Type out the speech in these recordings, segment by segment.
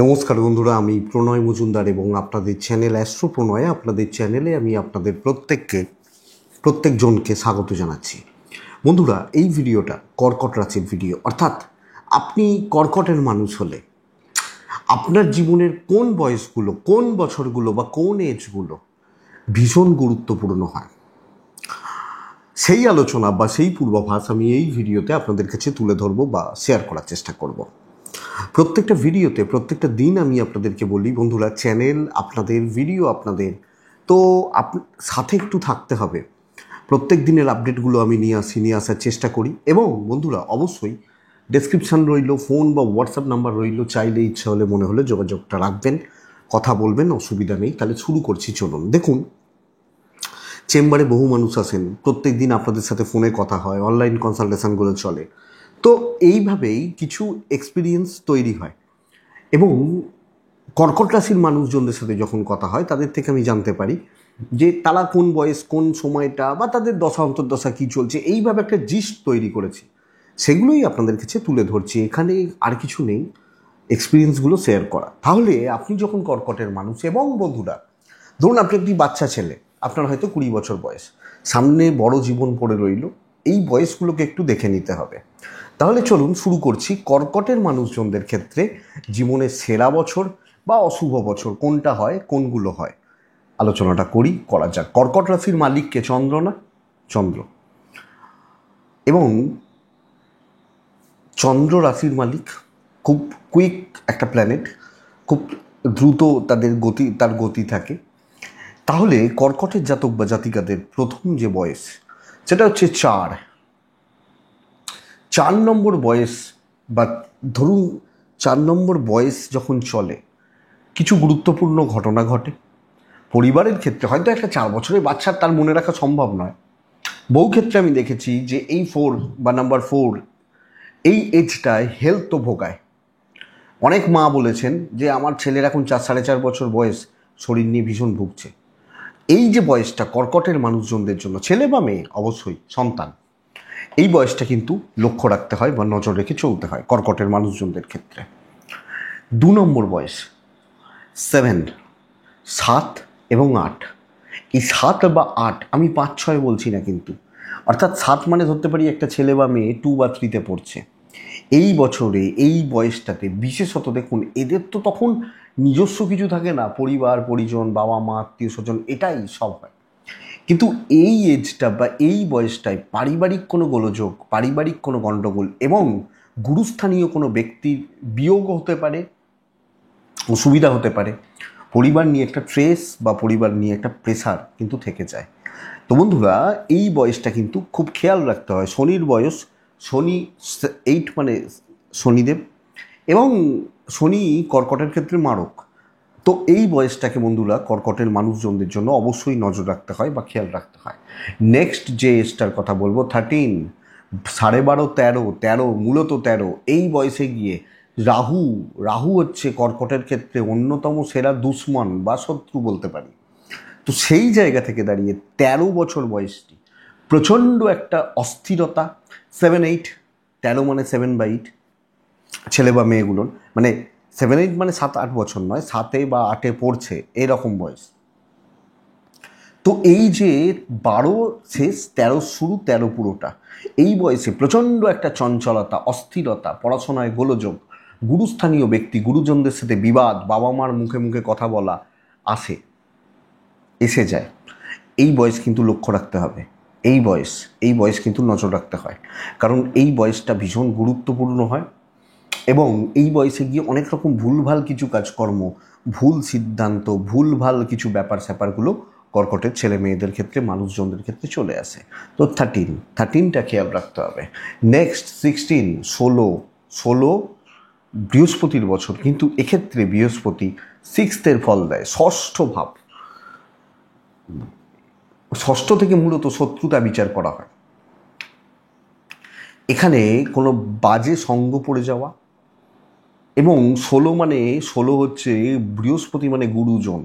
নমস্কার বন্ধুরা, আমি প্রণয় মজুমদার এবং আপনাদের চ্যানেল অ্যাস্ট্রো প্রণয়ে আপনাদের চ্যানেলে আমি আপনাদের প্রত্যেকজনকে স্বাগত জানাচ্ছি। বন্ধুরা, এই ভিডিওটা কর্কট রাশির ভিডিও, অর্থাৎ আপনি কর্কটের মানুষ হলে আপনার জীবনের কোন বয়সগুলো, কোন বছরগুলো বা কোন এজগুলো ভীষণ গুরুত্বপূর্ণ হয়, সেই আলোচনা বা সেই পূর্বাভাস আমি এই ভিডিওতে আপনাদের কাছে তুলে ধরবো বা শেয়ার করার চেষ্টা করব। প্রত্যেকটা ভিডিওতে প্রত্যেকটা দিন আমি আপনাদেরকে বলি, বন্ধুরা চ্যানেল আপনাদের, ভিডিও আপনাদের, তো সাথে একটু থাকতে হবে। প্রত্যেক দিনের আপডেটগুলো আমি নিয়ে আসার চেষ্টা করি। এবং বন্ধুরা অবশ্যই ডেসক্রিপশান রইল, ফোন বা হোয়াটসঅ্যাপ নাম্বার রইল, চাইলে ইচ্ছা হলে মনে হলে যোগাযোগটা রাখবেন, কথা বলবেন, অসুবিধা নেই। তাহলে শুরু করছি, চলুন। দেখুন, চেম্বারে বহু মানুষ আসেন, প্রত্যেক দিন আপনাদের সাথে ফোনে কথা হয়, অনলাইন কনসালটেশনগুলো চলে, তো এইভাবেই কিছু এক্সপিরিয়েন্স তৈরি হয়। এবং কর্কট রাশির মানুষজনদের সাথে যখন কথা হয়, তাদের থেকে আমি জানতে পারি যে তারা কোন বয়স, কোন সময়টা বা তাদের দশা অন্তর্দশা কী চলছে, এইভাবে একটা জিস্ট তৈরি করেছি, সেগুলোই আপনাদের কাছে তুলে ধরছি। এখানে আর কিছু নেই, এক্সপিরিয়েন্সগুলো শেয়ার করা। তাহলে আপনি যখন কর্কটের মানুষ, এবং বন্ধুরা ধরুন আপনি একটি বাচ্চা ছেলে, আপনার হয়তো 20 বছর বয়স, সামনে বড় জীবন পড়ে রইল, এই বয়সগুলোকে একটু দেখে নিতে হবে। তাহলে চলুন শুরু করছি। কর্কটের মানুষজনদের ক্ষেত্রে জীবনের সেরা বছর বা অশুভ বছর কোনটা হয়, কোনগুলো হয়, আলোচনাটা করা যাক। কর্কট রাশির মালিককে চন্দ্র না? চন্দ্র। এবং চন্দ্র রাশির মালিক খুব কুইক একটা প্ল্যানেট, খুব দ্রুত তার গতি থাকে। তাহলে কর্কটের জাতক বা জাতিকাদের প্রথম যে বয়স, সেটা হচ্ছে 4 নম্বর বয়স। বা ধরুন 4 নম্বর বয়স যখন চলে, কিছু গুরুত্বপূর্ণ ঘটনা ঘটে পরিবারের ক্ষেত্রে। হয়তো একটা 4 বছরের বাচ্চার তার মনে রাখা সম্ভব নয়। বহু ক্ষেত্রে আমি দেখেছি যে এই 4 বা নাম্বার 4 এই এজটায় হেলথ তো ভোগায়। অনেক মা বলেছেন যে আমার ছেলের এখন 4-4.5 বছর বয়স, শরীর নিয়ে ভীষণ ভুগছে। এই যে বয়সটা কর্কটের মানুষজনদের জন্য, ছেলে বা মেয়ে, অবশ্যই সন্তান, এই বয়সটা কিন্তু লক্ষ্য রাখতে হয় বা নজর রেখে চলতে হয় কর্কটের মানুষজনদের ক্ষেত্রে। 2 নম্বর বয়স 7 এবং 8। এই 7 বা 8, আমি 5-6 বলছি না কিন্তু, অর্থাৎ 7 মানে ধরতে পারি একটা ছেলে বা মেয়ে 2 বা 3-তে পড়ছে। এই বছরে এই বয়সটাতে বিশেষত দেখুন, এদের তো তখন নিজস্ব কিছু থাকে না, পরিবার পরিজন, বাবা মা, আত্মীয় স্বজন, এটাই সব হয়। কিন্তু এই এজটা বা এই বয়সটায় পারিবারিক কোনো গোলযোগ, পারিবারিক কোনো গণ্ডগোল এবং গুরুস্থানীয় কোনো ব্যক্তির বিয়োগ হতে পারে, অসুবিধা হতে পারে, পরিবার নিয়ে একটা ট্রেস বা পরিবার নিয়ে একটা প্রেশার কিন্তু থেকে যায়। তো বন্ধুরা, এই বয়সটা কিন্তু খুব খেয়াল রাখতে হয়। শনির বয়স, শনি 8 মানে শনিদেব, এবং শনি কর্কটের ক্ষেত্রে মারক। তো এই বয়সটাকে বন্ধুরা কর্কটের মানুষজনদের জন্য অবশ্যই নজর রাখতে হয় বা খেয়াল রাখতে হয়। নেক্সট যে এজটার কথা বলবো, 13, 12.5, 13, মূলত 13, এই বয়সে গিয়ে রাহু হচ্ছে কর্কটের ক্ষেত্রে অন্যতম সেরা দুশ্মন বা শত্রু বলতে পারি। তো সেই জায়গা থেকে দাঁড়িয়ে 13 বছর বয়সটি প্রচণ্ড একটা অস্থিরতা। 7-8, 13 মানে 7/8, ছেলে বা মেয়েগুলোর মানে 7-8 মানে 7-8 বছর নয়, 7-এ বা 8-এ পড়ছে এরকম বয়স। তো এই যে 12 শেষ, 13 শুরু, 13 পুরোটা, এই বয়সে প্রচণ্ড একটা চঞ্চলতা, অস্থিরতা, পড়াশোনায় গোলযোগ, গুরুস্থানীয় ব্যক্তি, গুরুজনদের সাথে বিবাদ, বাবা মার মুখে মুখে কথা বলা এসে যায়। এই বয়স কিন্তু লক্ষ্য রাখতে হবে। এই বয়স কিন্তু নজর রাখতে হয়, কারণ এই বয়সটা ভীষণ গুরুত্বপূর্ণ হয়। এবং এই বয়সে গিয়ে অনেক রকম ভুলভাল কিছু কাজকর্ম, ভুল সিদ্ধান্ত, ভুলভাল কিছু ব্যাপার স্যাপারগুলো কর্কটের ছেলে মেয়েদের ক্ষেত্রে, মানুষজনদের ক্ষেত্রে চলে আসে। তো 13টা খেয়াল রাখতে হবে। নেক্সট 16, 16 বৃহস্পতির বছর, কিন্তু এক্ষেত্রে বৃহস্পতি 6th-এর ফল দেয়, ষষ্ঠ ভাব। ষষ্ঠ থেকে মূলত শত্রুতা বিচার করা হয়। এখানে কোনো বাজে সঙ্গ পড়ে যাওয়া, এবং 16 হচ্ছে বৃহস্পতি মানে গুরুজন।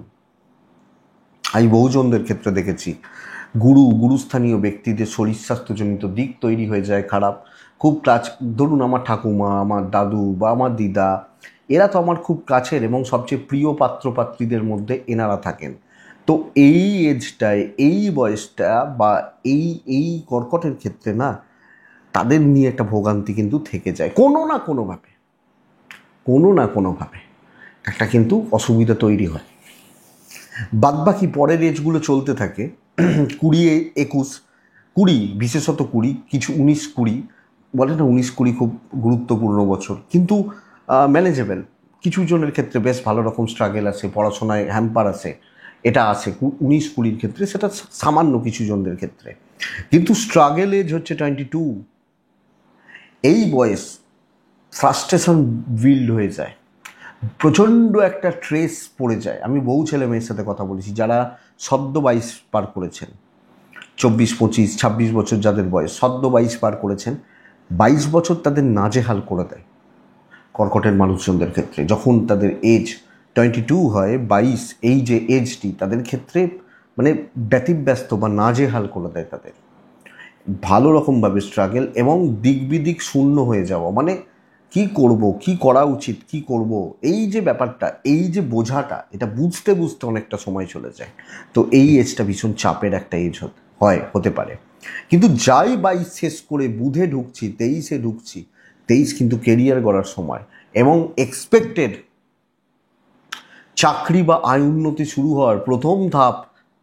আমি বহুজনদের ক্ষেত্রে দেখেছি গুরুস্থানীয় ব্যক্তিদের শরীর স্বাস্থ্যজনিত দিক তৈরি হয়ে যায় খারাপ। খুব ধরুন আমার ঠাকুমা, আমার দাদু বা আমার দিদা, এরা তো আমার খুব কাছের এবং সবচেয়ে প্রিয় পাত্রপাত্রীদের মধ্যে এনারা থাকেন। তো এই এজটায়, এই বয়সটা বা এই এই কর্কটের ক্ষেত্রে না, তাদের নিয়ে একটা ভোগান্তি কিন্তু থেকে যায় কোনো না কোনোভাবে একটা কিন্তু অসুবিধা তৈরি হয়। বাদবাকি পরের এজগুলো চলতে থাকে 20, 21, 20, বিশেষত 20, কিছু 19, 20, বলে না 19, 20 খুব গুরুত্বপূর্ণ বছর, কিন্তু ম্যানেজেবল। কিছু জনের ক্ষেত্রে বেশ ভালো রকম স্ট্রাগেল আছে, পড়াশোনায় হ্যাম্পার আছে, এটা আছে 19, 20 ক্ষেত্রে, সেটা সামান্য কিছু জনদের ক্ষেত্রে। কিন্তু স্ট্রাগেল এজ হচ্ছে 22। এই বয়স ফ্রাস্ট্রেশন বিল্ড হয়ে যায়, প্রচণ্ড একটা ট্রেস পড়ে যায়। আমি বহু ছেলে মেয়ের সাথে কথা বলেছি যারা সদ্য 22 পার করেছেন, 24, 25, 26 বছর যাদের বয়স, সদ্য 22 পার করেছেন। 22 বছর তাদের নাজেহাল করে দেয় কর্কটের মানুষজনদের ক্ষেত্রে। যখন তাদের এজ 22 হয়, 22 এই যে এজটি তাদের ক্ষেত্রে মানে ব্যতিব্যস্ত বা নাজেহাল করে দেয় তাদের। ভালো রকমভাবে স্ট্রাগল এবং দিক বিদিক শূন্য হয়ে যাওয়া, মানে কি করব, কি করা উচিত, কি করব, এই যে ব্যাপারটা, এই যে বোঝাটা, এটা বুঝতে বুঝতে অনেকটা সময় চলে যায়। তো এই এজটা ভীষণ চাপের একটা এজ হতে পারে। কিন্তু যাই 22 শেষ করে বুধে ঢুকছি, 23-এ ঢুকছি, 23 কিন্তু কেরিয়ার গড়ার সময় এবং এক্সপেক্টেড চাকরি বা আয় উন্নতি শুরু হওয়ার প্রথম ধাপ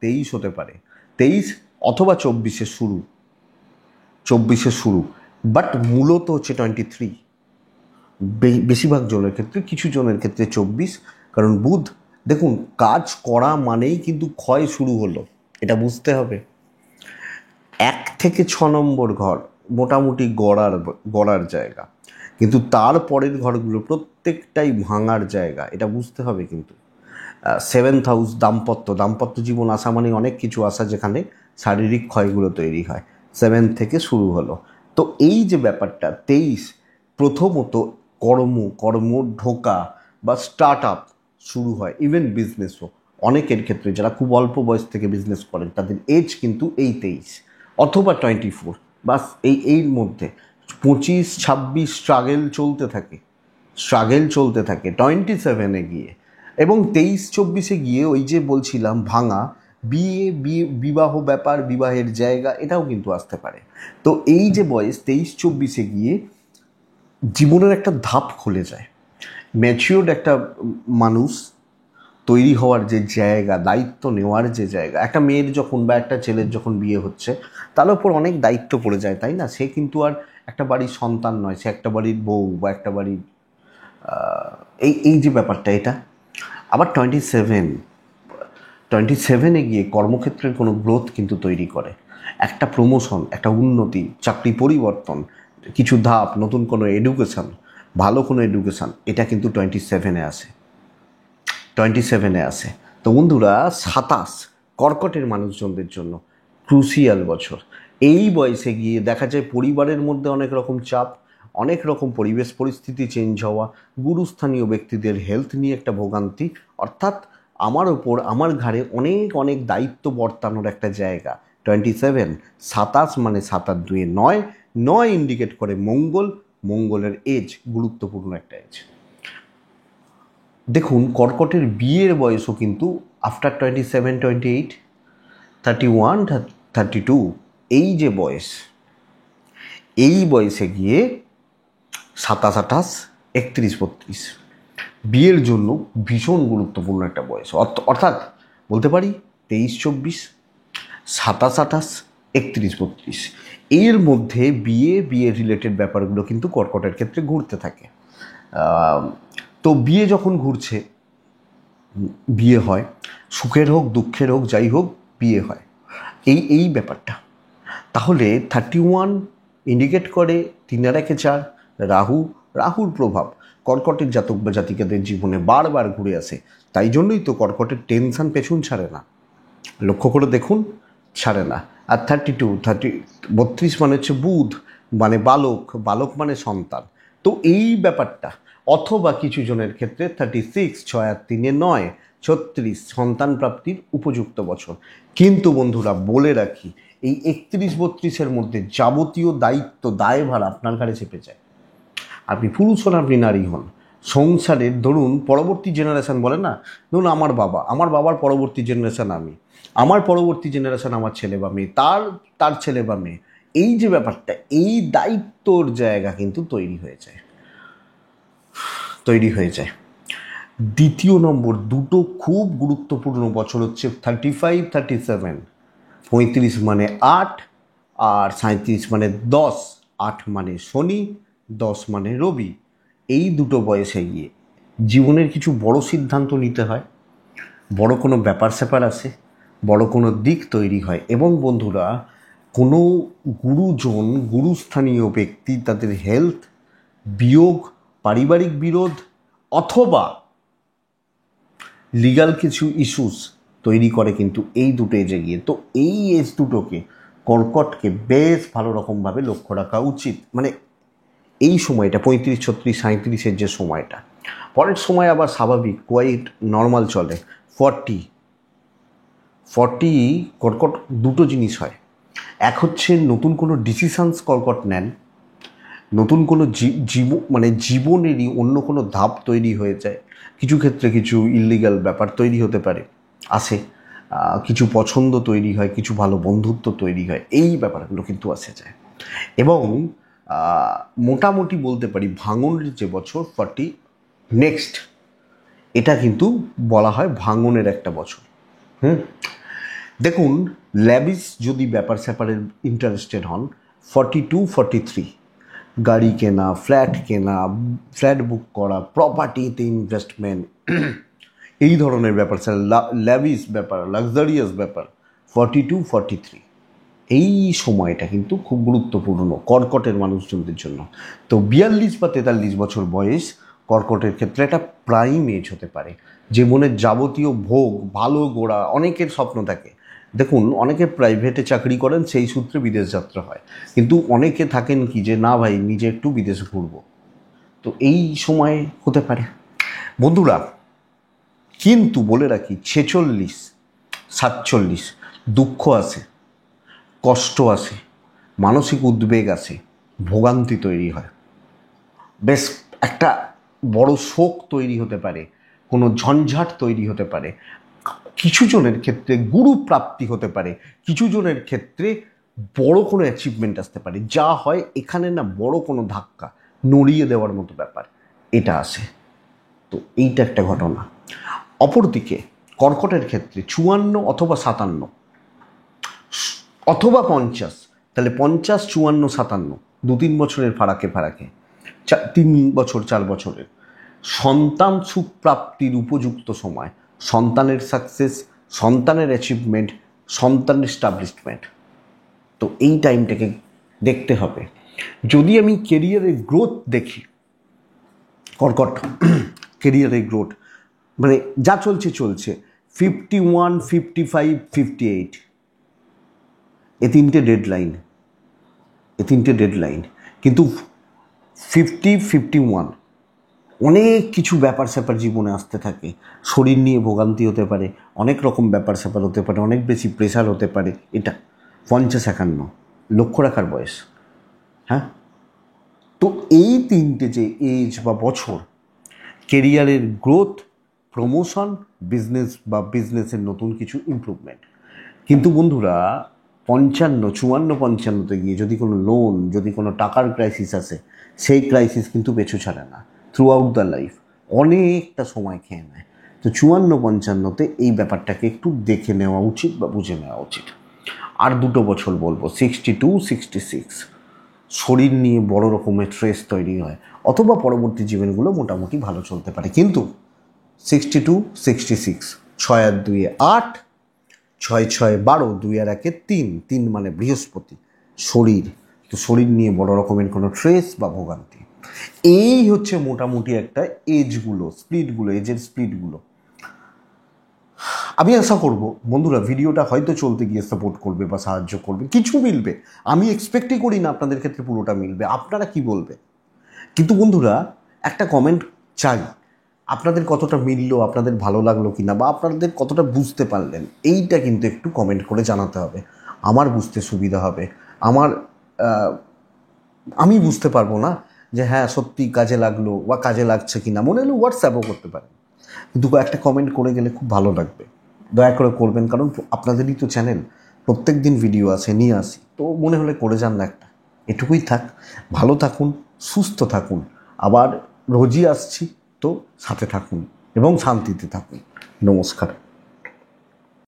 23 হতে পারে। 23 অথবা 24-এ শুরু, বাট মূলত হচ্ছে 23 বেশিরভাগ জনের ক্ষেত্রে। কিছু জনের ক্ষেত্রে 24, কারণ বুধ দেখুন কাজ করা মানেই কিন্তু ক্ষয় শুরু হলো, এটা বুঝতে হবে। 1 থেকে 6 নম্বর ঘর মোটামুটি গড়ার জায়গা, কিন্তু তারপরের ঘরগুলো প্রত্যেকটাই ভাঙার জায়গা, এটা বুঝতে হবে। কিন্তু 7th হাউস দাম্পত্য জীবন আসা মানে অনেক কিছু আসা, যেখানে শারীরিক ক্ষয়গুলো তৈরি হয়। 7 থেকে শুরু হলো। তো এই যে ব্যাপারটা 23 প্রথমত কর্ম ঢোকা বা স্টার্ট আপ শুরু হয়, ইভেন বিজনেসও অনেকের ক্ষেত্রে যারা খুব অল্প বয়স থেকে বিজনেস করেন তাদের এজ কিন্তু এই 23 অথবা 24, বাস এর মধ্যে। 25, 26 স্ট্রাগেল চলতে থাকে 27-এ গিয়ে, এবং 23, 24-এ গিয়ে ওই যে বলছিলাম ভাঙা বিবাহ ব্যাপার, বিবাহের জায়গা, এটাও কিন্তু আসতে পারে। তো এই যে বয়স 23, 24-এ গিয়ে জীবনের একটা ধাপ খুলে যায়, ম্যাচিওর্ড একটা মানুষ তৈরি হওয়ার যে জায়গা, দায়িত্ব নেওয়ার যে জায়গা। একটা মেয়ের যখন বা একটা ছেলের যখন বিয়ে হচ্ছে, তার উপর অনেক দায়িত্ব পড়ে যায়, তাই না? সে কিন্তু আর একটা বাড়ির সন্তান নয়, সে একটা বাড়ির বউ বা একটা বাড়ির এই যে ব্যাপারটা, এটা আবার 27-এ গিয়ে কর্মক্ষেত্রের কোনো গ্রোথ কিন্তু তৈরি করে, একটা প্রমোশন, একটা উন্নতি, চাকরি পরিবর্তন, কিছু ধাপ, নতুন কোনো এডুকেশান, ভালো কোনো এডুকেশান, এটা কিন্তু 27-এ আসে। তো বন্ধুরা 27 কর্কটের মানুষজনদের জন্য ক্রুশিয়াল বছর। এই বয়সে গিয়ে দেখা যায় পরিবারের মধ্যে অনেক রকম চাপ, অনেক রকম পরিবেশ পরিস্থিতি চেঞ্জ হওয়া, গুরুস্থানীয় ব্যক্তিদের হেলথ নিয়ে একটা ভোগান্তি, অর্থাৎ আমার ওপর, আমার ঘাড়ে অনেক অনেক দায়িত্ব বর্তানোর একটা জায়গা। 27, 27 মানে 7 আর 2 9, 9 ইন্ডিকেট করে মঙ্গলের এজ, গুরুত্বপূর্ণ একটা এজ। দেখুন কর্কটের বিয়ের বয়সও কিন্তু আফটার 27, 28, 31, 32, এই যে বয়স, এই বয়সে গিয়ে 27, 28, 31, 32 বিয়ের জন্য ভীষণ গুরুত্বপূর্ণ একটা বয়স। অর্থাৎ বলতে পারি 23, 24, 27, 28, 31, 32 এর মধ্যে বিয়ে রিলেটেড ব্যাপারগুলো কিন্তু কর্কটের ক্ষেত্রে ঘুরতে থাকে। তো বিয়ে যখন ঘুরছে, বিয়ে হয়, সুখের হোক দুঃখের হোক যাই হোক, বিয়ে হয়, এই ব্যাপারটা। তাহলে 31 ইন্ডিকেট করে 3 আর 1 4 রাহুর প্রভাব কর্কটের জাতক বা জাতিকাদের জীবনে বারবার ঘুরে আসে। তাই জন্যই তো কর্কটের টেনশন পেছন ছাড়ে না, লক্ষ্য করে দেখুন, ছাড়ে না। আর 32 মানে হচ্ছে বুধ, মানে বালক মানে সন্তান। তো এই ব্যাপারটা, অথবা কিছু জনের ক্ষেত্রে 36, 6 আর 3 9, 36 সন্তান প্রাপ্তির উপযুক্ত বছর। কিন্তু বন্ধুরা বলে রাখি, এই 31, 32-এর মধ্যে যাবতীয় দায়ভার আপনার ঘাড়ে চেপে যায়। আপনি পুরুষ হন, আপনি নারী হন, সংসারের ধরুন পরবর্তী জেনারেশান বলে না, ধরুন আমার বাবার পরবর্তী জেনারেশান আমার পরবর্তী জেনারেশান আমার ছেলে বা মেয়ে, তার ছেলে বা মেয়ে, এই যে ব্যাপারটা, এই দায়িত্বর জায়গা কিন্তু তৈরি হয়ে যায়। দ্বিতীয় নম্বর, দুটো খুব গুরুত্বপূর্ণ বছর হচ্ছে 35, 37। 35 মানে 8, আর 37 মানে 10। 8 মানে শনি, 10 মানে রবি। এই দুটো বয়সে গিয়ে জীবনের কিছু বড় সিদ্ধান্ত নিতে হয়, বড় কোনো ব্যাপার স্যাপার আসে, বড় কোনো দিক তৈরি হয়। এবং বন্ধুরা, কোনো গুরুস্থানীয় ব্যক্তি তাদের হেলথ, বিয়োগ, পারিবারিক বিরোধ অথবা লিগাল কিছু ইস্যুস তৈরি করে কিন্তু এই দুটো এজে গিয়ে। তো এই এজ দুটোকে, কর্কটকে বেশ ভালো রকমভাবে লক্ষ্য রাখা উচিত। মানে এই সময়টা 35, 36, 37-এর যে সময়টা, পরের সময় আবার স্বাভাবিক, কোয়াইট নর্মাল চলে। 40 কর্কট দুটো জিনিস হয়। এক হচ্ছে নতুন কোনো ডিসিশানস কর্কট নেন, নতুন কোনো জীবনেরই অন্য কোনো ধাপ তৈরি হয়ে যায়। কিছু ক্ষেত্রে কিছু ইললিগাল ব্যাপার তৈরি হতে পারে, আসে, কিছু পছন্দ তৈরি হয়, কিছু ভালো বন্ধুত্ব তৈরি হয়, এই ব্যাপারগুলো কিন্তু আসে যায়। এবং মোটামুটি বলতে পারি ভাঙনের যে বছর 40 নেক্সট, এটা কিন্তু বলা হয় ভাঙনের একটা বছর। দেখুন, ল্যাবিস যদি ব্যাপার স্যাপারের ইন্টারেস্টেড হন, 42, 43 গাড়ি কেনা, ফ্ল্যাট বুক করা, প্রপার্টিতে ইনভেস্টমেন্ট, এই ধরনের ব্যাপার স্যার, ল্যাভিশ ব্যাপার, লাক্সারিয়াস ব্যাপার, 42, 43 এই সময়টা কিন্তু খুব গুরুত্বপূর্ণ কর্কটের মানুষজনদের জন্য। তো 42 বা 43 বছর বয়স কর্কটের ক্ষেত্রে একটা প্রাইম এজ হতে পারে। জীবনের যাবতীয় ভোগ, ভালো গোড়া, অনেকের স্বপ্ন থাকে। দেখুন, অনেকে প্রাইভেটে চাকরি করেন, সেই সূত্রে বিদেশ যাত্রা হয়, কিন্তু অনেকে থাকেন কি যে না ভাই, নিজে একটু বিদেশ ঘুরবো। তো এই সময় হতে পারে বন্ধুরা। কিন্তু বলে রাখি, 46, 47 দুঃখ আসে, কষ্ট আসে, মানসিক উদ্বেগ আসে, ভোগান্তি তৈরি হয়, বেশ একটা বড় শোক তৈরি হতে পারে, কোনো ঝঞ্ঝাট তৈরি হতে পারে। কিছু জনের ক্ষেত্রে গুরু প্রাপ্তি হতে পারে, কিছু জনের ক্ষেত্রে বড় কোনো অ্যাচিভমেন্ট আসতে পারে। যা হয় এখানে না, বড় কোনো ধাক্কা, নড়িয়ে দেওয়ার মতো ব্যাপার এটা আসে। তো এইটা একটা ঘটনা। অপরদিকে কর্কটের ক্ষেত্রে 54 অথবা 57 অথবা 50, তাহলে 50, 54, 57 2-3 বছরের ফারাকে 3 বছর 4 বছরের সন্তান সুখ প্রাপ্তির উপযুক্ত সময়, সন্তানের সাকসেস, সন্তানের অ্যাচিভমেন্ট, সন্তানের এস্টাবলিশমেন্ট। তো এই টাইমটাকে দেখতে হবে। যদি আমি কেরিয়ারের গ্রোথ দেখি, কর্কট কেরিয়ারের গ্রোথ মানে যা চলছে 51, 55, 58 এ তিনটে ডেডলাইন। কিন্তু 50, 51 অনেক কিছু ব্যাপার স্যাপার জীবনে আসতে থাকে। শরীর নিয়ে ভোগান্তি হতে পারে, অনেক রকম ব্যাপার স্যাপার হতে পারে, অনেক বেশি প্রেশার হতে পারে। এটা 50, 51 লক্ষ্য রাখার বয়স। হ্যাঁ, তো এই তিনটে যে এজ বা বছর, কেরিয়ারের গ্রোথ, প্রমোশন, বিজনেসের নতুন কিছু ইমপ্রুভমেন্ট। কিন্তু বন্ধুরা, 55, 54, 55-তে গিয়ে যদি কোনো লোন, যদি কোনো টাকার ক্রাইসিস আসে, সেই ক্রাইসিস কিন্তু পেছু ছাড়ে না, থ্রু আউট দ্য লাইফ অনেকটা সময় খেয়ে নেয়। তো 54, 55-তে এই ব্যাপারটাকে একটু দেখে নেওয়া উচিত বা বুঝে নেওয়া উচিত। আর দুটো বছর বলবো, 62, 66 শরীর নিয়ে বড় রকমের স্ট্রেস তৈরি হয়, অথবা পরবর্তী জীবনগুলো মোটামুটি ভালো চলতে পারে। কিন্তু 62, 66 6 আর 2 8, 6 6 12, 2 আর 1 3, 3 মানে বৃহস্পতি, শরীর নিয়ে বড় রকমের কোনো স্ট্রেস বা ভোগান্তি। এই হচ্ছে মোটামুটি একটা এজের স্প্লিটগুলো। আমি আশা করব বন্ধুরা, ভিডিওটা হয়তো চলতে গিয়ে সাপোর্ট করবে বা সাহায্য করবে, কিছু মিলবে। আমি এক্সপেক্টই করি না আপনাদের ক্ষেত্রে পুরোটা মিলবে, আপনারা কি বলবে। কিন্তু বন্ধুরা, একটা কমেন্ট চাই, আপনাদের কতটা মিললো, আপনাদের ভালো লাগলো কিনা, বা আপনাদের কতটা বুঝতে পারলেন, এইটা কিন্তু একটু কমেন্ট করে জানাতে হবে। আমার বুঝতে সুবিধা হবে, আমি বুঝতে পারবো না যে হ্যাঁ সত্যি কাজে লাগলো বা কাজে লাগছে কি না, মনে হলে হোয়াটসঅ্যাপও করতে পারেন, কিন্তু একটা কমেন্ট করে গেলে খুব ভালো লাগবে। দয়া করে করবেন, কারণ আপনাদেরই তো চ্যানেল, প্রত্যেক দিন ভিডিও আছে নিয়ে আসি, তো মনে হলে করে যান না একটা। এটুকুই থাক। ভালো থাকুন, সুস্থ থাকুন, আবার রোজই আসছি, তো সাথে থাকুন এবং শান্তিতে থাকুন। নমস্কার।